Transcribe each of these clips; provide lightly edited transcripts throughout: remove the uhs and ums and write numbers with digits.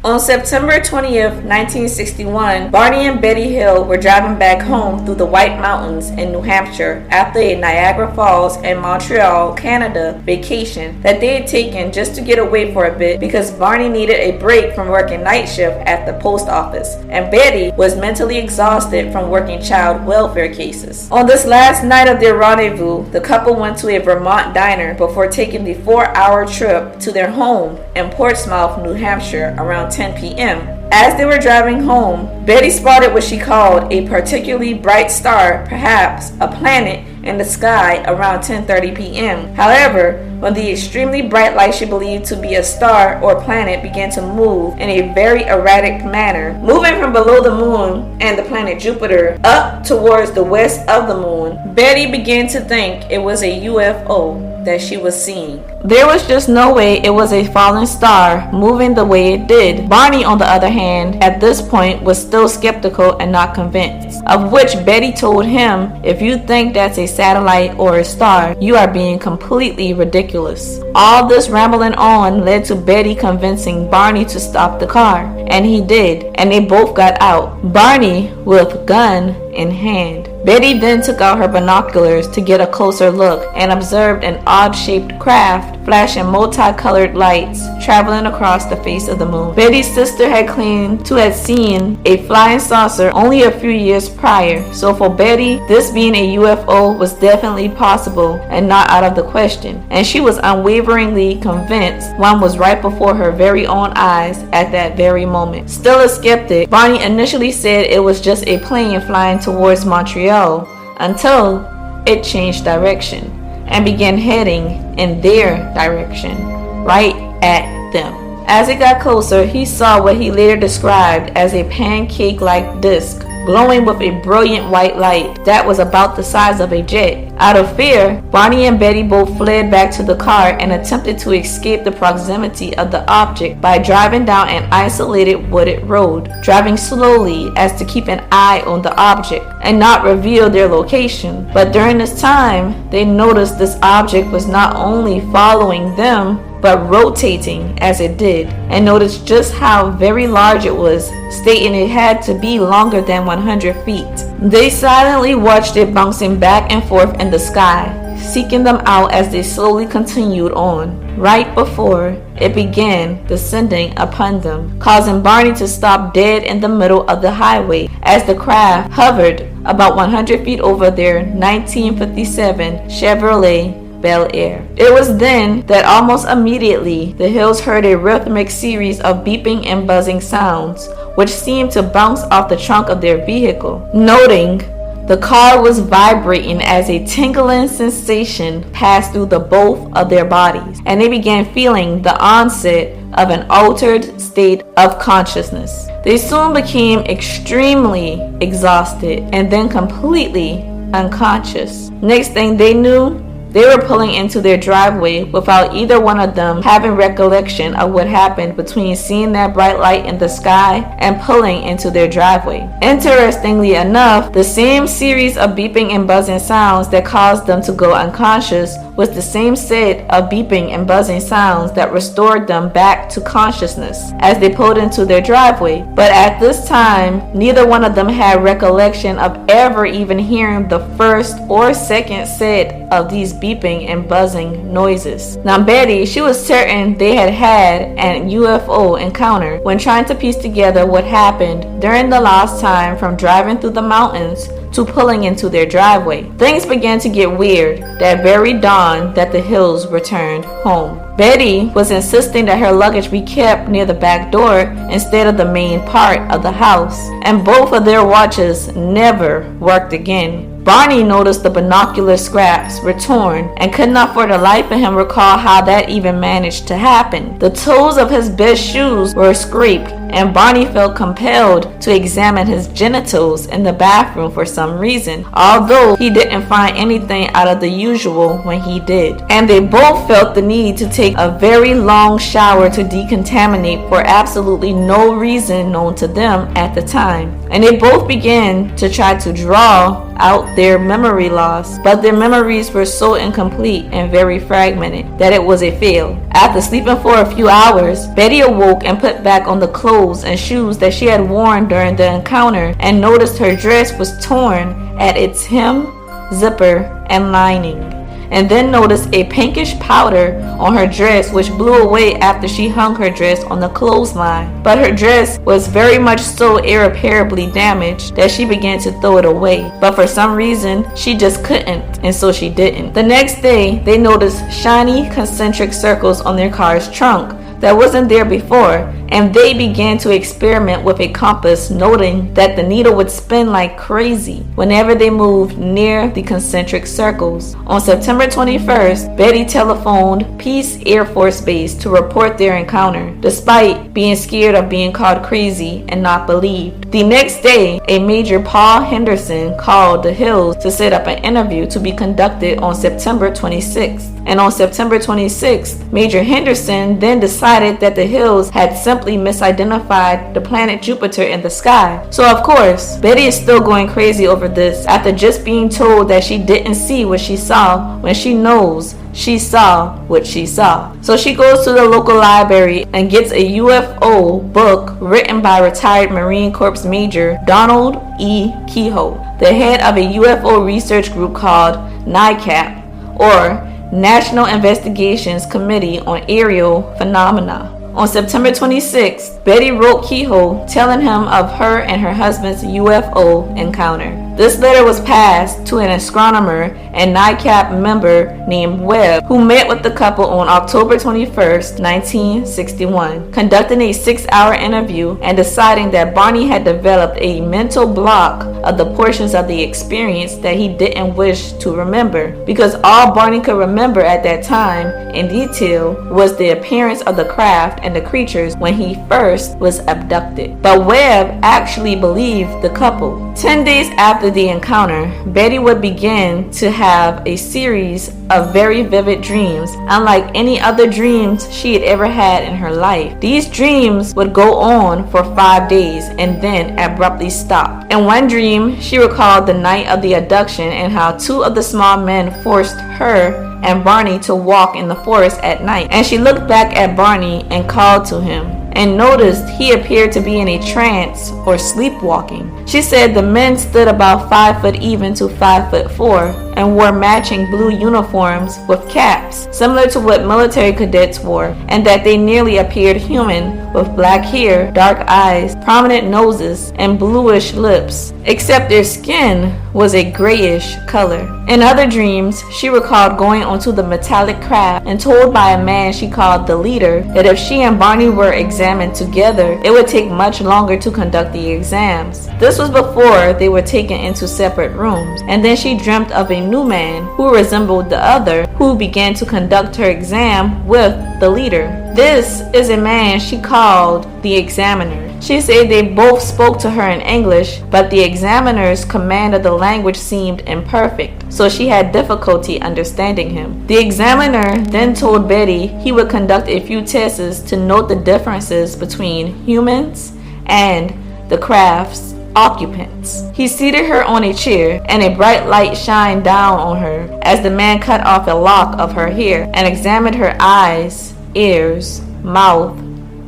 On September 20th, 1961, Barney and Betty Hill were driving back home through the White Mountains in New Hampshire after a Niagara Falls and Montreal, Canada vacation that they had taken just to get away for a bit because Barney needed a break from working night shift at the post office, and Betty was mentally exhausted from working child welfare cases. On this last night of their rendezvous, the couple went to a Vermont diner before taking the 4-hour trip to their home in Portsmouth, New Hampshire around 10 p.m. As they were driving home, Betty spotted what she called a particularly bright star, perhaps a planet, in the sky around 10:30 p.m. However, when the extremely bright light she believed to be a star or planet began to move in a very erratic manner, moving from below the moon and the planet Jupiter up towards the west of the moon, Betty began to think it was a UFO that she was seeing. There was just no way it was a falling star moving the way it did. Barney, on the other hand, at this point was still skeptical and not convinced, of which Betty told him, "If you think that's a satellite or a star, you are being completely ridiculous." All this rambling on led to Betty convincing Barney to stop the car, and he did, and they both got out, Barney with gun in hand. Betty then took out her binoculars to get a closer look and observed an odd-shaped craft flashing multicolored lights traveling across the face of the moon. Betty's sister had claimed to have seen a flying saucer only a few years prior, so for Betty, this being a UFO was definitely possible and not out of the question, and she was unwaveringly convinced one was right before her very own eyes at that very moment. Still a skeptic, Barney initially said it was just a plane flying towards Montreal until it changed direction and began heading in their direction, right at them. As it got closer, he saw what he later described as a pancake-like disc glowing with a brilliant white light that was about the size of a jet. Out of fear, Barney and Betty both fled back to the car and attempted to escape the proximity of the object by driving down an isolated wooded road, driving slowly as to keep an eye on the object and not reveal their location. But during this time, they noticed this object was not only following them, but rotating as it did, and noticed just how very large it was, stating it had to be longer than 100 feet. They silently watched it bouncing back and forth in the sky, seeking them out as they slowly continued on, right before it began descending upon them, causing Barney to stop dead in the middle of the highway as the craft hovered about 100 feet over their 1957 Chevrolet Bel Air. It was then that almost immediately the Hills heard a rhythmic series of beeping and buzzing sounds, which seemed to bounce off the trunk of their vehicle. Noting the car was vibrating as a tingling sensation passed through the both of their bodies, and they began feeling the onset of an altered state of consciousness. They soon became extremely exhausted and then completely unconscious. Next thing they knew, they were pulling into their driveway without either one of them having recollection of what happened between seeing that bright light in the sky and pulling into their driveway. Interestingly enough, the same series of beeping and buzzing sounds that caused them to go unconscious was the same set of beeping and buzzing sounds that restored them back to consciousness as they pulled into their driveway. But at this time, neither one of them had recollection of ever even hearing the first or second set of these beeping and buzzing noises. Now Betty, she was certain they had had an UFO encounter when trying to piece together what happened during the last time from driving through the mountains to pulling into their driveway. Things began to get weird that very dawn that the Hills returned home. Betty was insisting that her luggage be kept near the back door instead of the main part of the house, and both of their watches never worked again. Barney noticed the binocular scraps were torn and could not for the life of him recall how that even managed to happen. The toes of his best shoes were scraped, and Barney felt compelled to examine his genitals in the bathroom for some reason, although he didn't find anything out of the usual when he did. And they both felt the need to take a very long shower to decontaminate for absolutely no reason known to them at the time. And they both began to try to draw out their memory loss, but their memories were so incomplete and very fragmented that it was a fail. After sleeping for a few hours, Betty awoke and put back on the clothes clothes and shoes that she had worn during the encounter and noticed her dress was torn at its hem, zipper, and lining, and then noticed a pinkish powder on her dress which blew away after she hung her dress on the clothesline. But her dress was very much so irreparably damaged that she began to throw it away. But for some reason, she just couldn't, and so she didn't. The next day, they noticed shiny concentric circles on their car's trunk that wasn't there before, and they began to experiment with a compass, noting that the needle would spin like crazy whenever they moved near the concentric circles. On September 21st, Betty telephoned Peace Air Force Base to report their encounter, despite being scared of being called crazy and not believed. The next day, a Major Paul Henderson called the Hills to set up an interview to be conducted on September 26th. And on September 26th, Major Henderson then decided that the Hills had simply misidentified the planet Jupiter in the sky. So of course, Betty is still going crazy over this after just being told that she didn't see what she saw when she knows she saw what she saw. So she goes to the local library and gets a UFO book written by retired Marine Corps Major Donald E. Kehoe, the head of a UFO research group called NICAP, or National Investigations Committee on Aerial Phenomena. On September 26th, Betty wrote Kehoe telling him of her and her husband's UFO encounter. This letter was passed to an astronomer and NICAP member named Webb, who met with the couple on October 21st, 1961, conducting a 6-hour interview and deciding that Barney had developed a mental block of the portions of the experience that he didn't wish to remember, because all Barney could remember at that time in detail was the appearance of the craft and the creatures when he first was abducted. But Webb actually believed the couple. 10 days after the encounter, Betty would begin to have a series of very vivid dreams, unlike any other dreams she had ever had in her life. These dreams would go on for 5 days and then abruptly stop. In one dream, she recalled the night of the abduction and how 2 of the small men forced her and Barney to walk in the forest at night. And she looked back at Barney and called to him, and noticed he appeared to be in a trance or sleepwalking. She said the men stood about 5 foot even to 5'4" and wore matching blue uniforms with caps, similar to what military cadets wore, and that they nearly appeared human with black hair, dark eyes, prominent noses, and bluish lips, except their skin was a grayish color. In other dreams, she recalled going onto the metallic craft and told by a man she called the leader that if she and Barney were examined together, it would take much longer to conduct the exams. This was before they were taken into separate rooms, and then she dreamt of a new man who resembled the other, who began to conduct her exam with the leader. This is a man she called the examiner. She said they both spoke to her in English, but the examiner's command of the language seemed imperfect, so she had difficulty understanding him. The examiner then told Betty he would conduct a few tests to note the differences between humans and the craft's occupants. He seated her on a chair, and a bright light shined down on her as the man cut off a lock of her hair and examined her eyes, ears, mouth,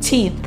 teeth,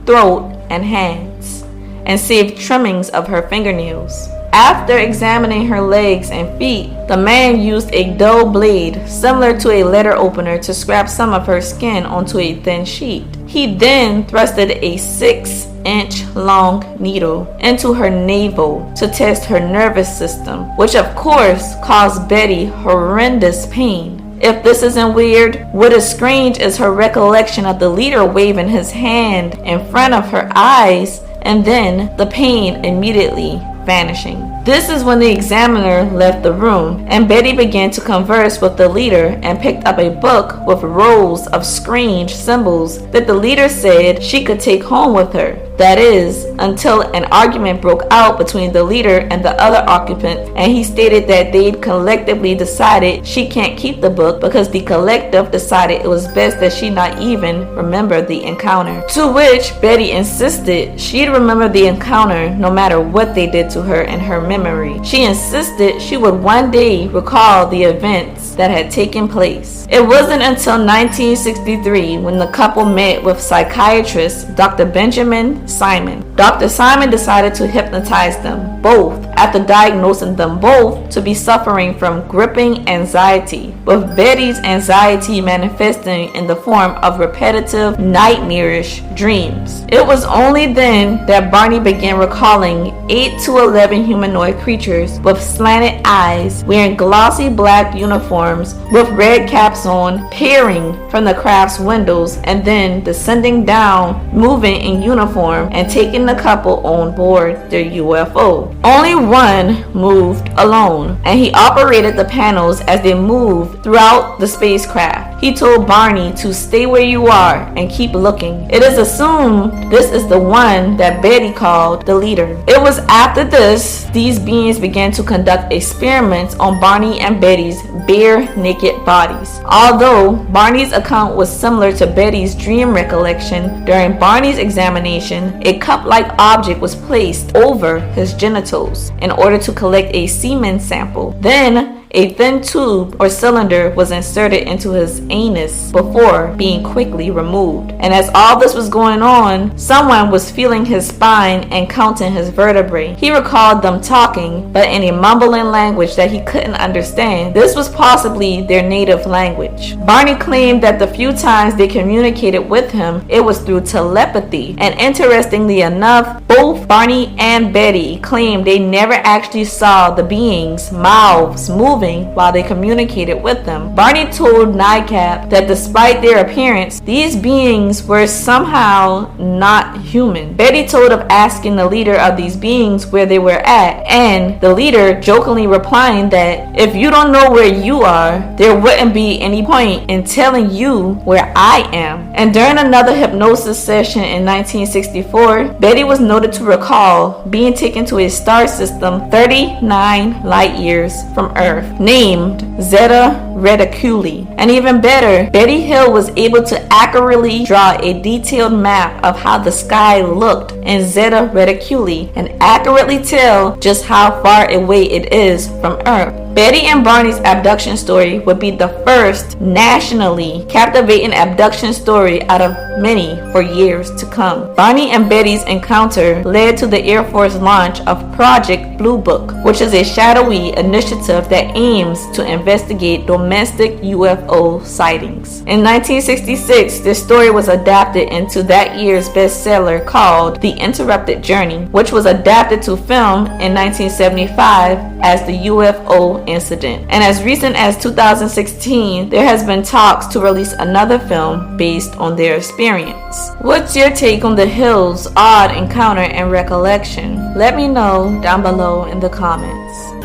throat, and hands, and saved trimmings of her fingernails. After examining her legs and feet, the man used a dull blade similar to a letter opener to scrap some of her skin onto a thin sheet. He then thrusted a 6-inch long needle into her navel to test her nervous system, which of course caused Betty horrendous pain. If this isn't weird, what is strange is her recollection of the leader waving his hand in front of her eyes and then the pain immediately vanishing. This is when the examiner left the room, and Betty began to converse with the leader and picked up a book with rows of strange symbols that the leader said she could take home with her. That is, until an argument broke out between the leader and the other occupant, and he stated that they'd collectively decided she can't keep the book because the collective decided it was best that she not even remember the encounter. To which Betty insisted she'd remember the encounter no matter what they did to her in her memory. She insisted she would one day recall the events that had taken place. It wasn't until 1963 when the couple met with psychiatrist Dr. Benjamin Simon. Dr. Simon decided to hypnotize them both after diagnosing them both to be suffering from gripping anxiety, with Betty's anxiety manifesting in the form of repetitive nightmarish dreams. It was only then that Barney began recalling 8 to 11 humanoid creatures with slanted eyes, wearing glossy black uniforms with red caps on, peering from the craft's windows and then descending down, moving in uniform and taking the couple on board their UFO. Only one moved alone, and he operated the panels as they moved throughout the spacecraft. He told Barney to stay where you are and keep looking. It is assumed this is the one that Betty called the leader. It was after this, these beings began to conduct experiments on Barney and Betty's bare naked bodies. Although Barney's account was similar to Betty's dream recollection, during Barney's examination, a cup-like object was placed over his genitals in order to collect a semen sample. Then a thin tube or cylinder was inserted into his anus before being quickly removed. And as all this was going on, someone was feeling his spine and counting his vertebrae. He recalled them talking, but in a mumbling language that he couldn't understand. This was possibly their native language. Barney claimed that the few times they communicated with him, it was through telepathy. And interestingly enough, both Barney and Betty claimed they never actually saw the beings' mouths moving while they communicated with them. Barney told NICAP that despite their appearance, these beings were somehow not human. Betty told of asking the leader of these beings where they were at, and the leader jokingly replying that if you don't know where you are, there wouldn't be any point in telling you where I am. And during another hypnosis session in 1964, Betty was noted to recall being taken to a star system 39 light years from Earth, named Zeta Reticuli. And even better, Betty Hill was able to accurately draw a detailed map of how the sky looked in Zeta Reticuli and accurately tell just how far away it is from Earth. Betty and Barney's abduction story would be the first nationally captivating abduction story out of many for years to come. Barney and Betty's encounter led to the Air Force launch of Project Blue Book, which is a shadowy initiative that aims to investigate domestic UFO sightings. In 1966, this story was adapted into that year's bestseller called The Interrupted Journey, which was adapted to film in 1975 as the UFO incident. And as recent as 2016, there has been talks to release another film based on their experience. What's your take on the Hills' odd encounter and recollection? Let me know down below in the comments.